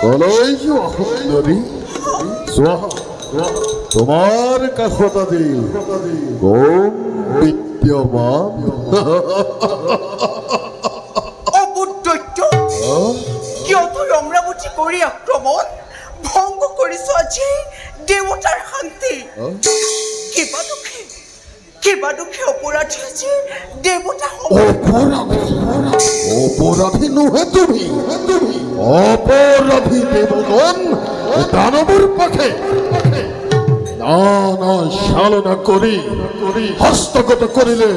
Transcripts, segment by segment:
কলই সুন্দরী স্বাহা তোমার কাছতাতে গোম বিদ্যমান অবুদ্ধ কিয় তুই অমরাবতী কৰি আক্ৰমণ ভংগ কৰিছ আজি দেৱতাৰ শান্তি কিবা দুখী অপৰাধী আজি দেৱতা অপরাধী নহে তুমি অপরাধী দেবগণ দানবর পাখে নানা শালনা করি হস্তগত করিলে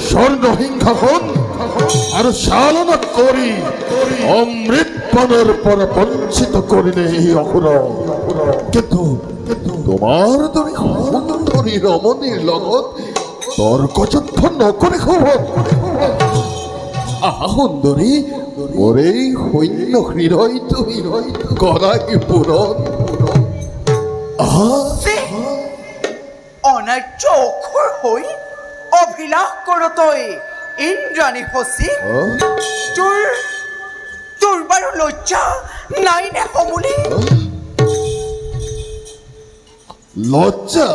স্বর্ণ হিংসাখন আর শালনা করি অমৃত পানের পর বঞ্চিত করিলে এই অকুর কিন্তু তোমার দরে সুন্দরী রমণীর লগত তর্কযুদ্ধ নকরে খবর সুন্দরী ওরে সৈন্য হৃদয় তুমি গড়াই পূরণ অনাৰ্য অখৰ হৈ অভিলাষ কৰ তই ইন্দ্ৰাণী শচী তোৰ বাৰু লজ্জা নাই নে সমুলি লজ্জা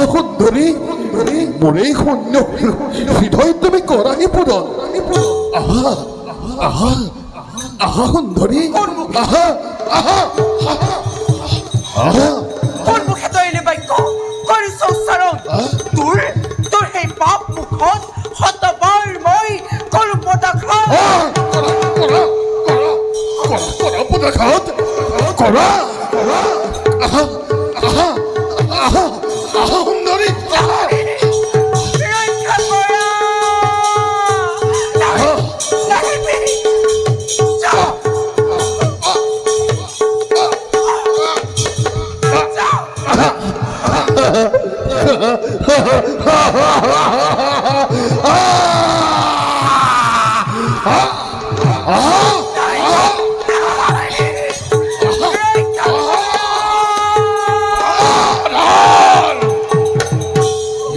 সুন্দরী মোরে সৈন্য হৃদয় তুমি গড়াই পূরণ সুন্দরী তোৰ মুখে তই এনে বাক্য কৰিছ উচ্চাৰণ তোৰ সেই পাপ মুখত শতবাৰ মই কৰো পদাঘাত কৰা সুন্দরী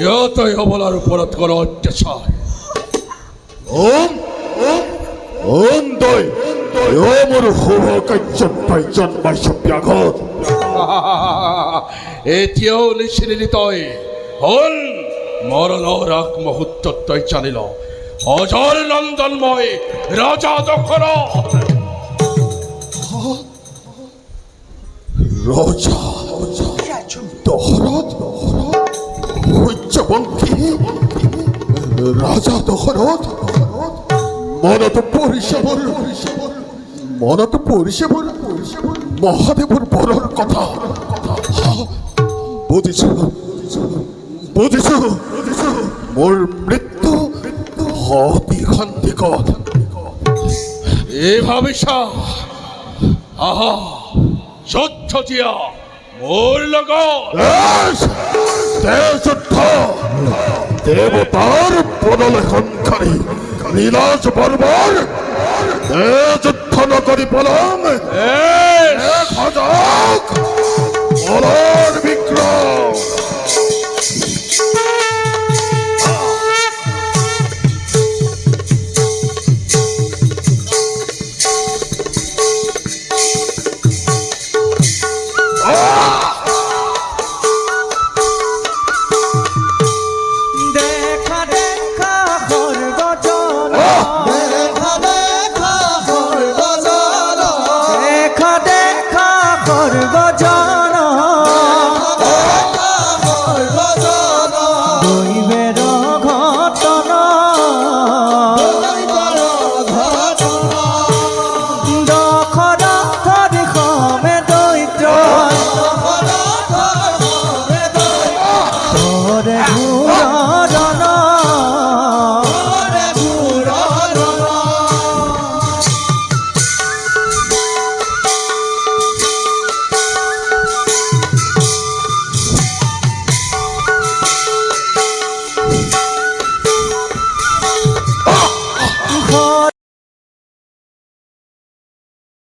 ইয়তই অবলার উপরত করো অত্যাচার দই মোৰ শুভ কাৰ্যত পাইজন বাইছ ব্যাঘত এতিয়াও নিচিনিলি তই হল মৰণৰ আগ মুহূৰ্তত তই জানিল অজৰ নন্দনময় ৰজা দশৰথ ৰজা দশৰথ সূৰ্যবংশী ৰাজা দশৰথ মনত পৰিছে মোৰ মহাদেৱৰ বৰৰ কথা বুজিছো মোৰ মৃত্যু অতি শান্তিকত এই ভাবিছা আহা যুদ্ধ দিয়া মোৰ লগত যুদ্ধ দেৱতাৰ পদলেখনকাৰী নীলাজ বৰ্বৰ যুদ্ধ নকৰি পলম বলৰ বিক্ৰম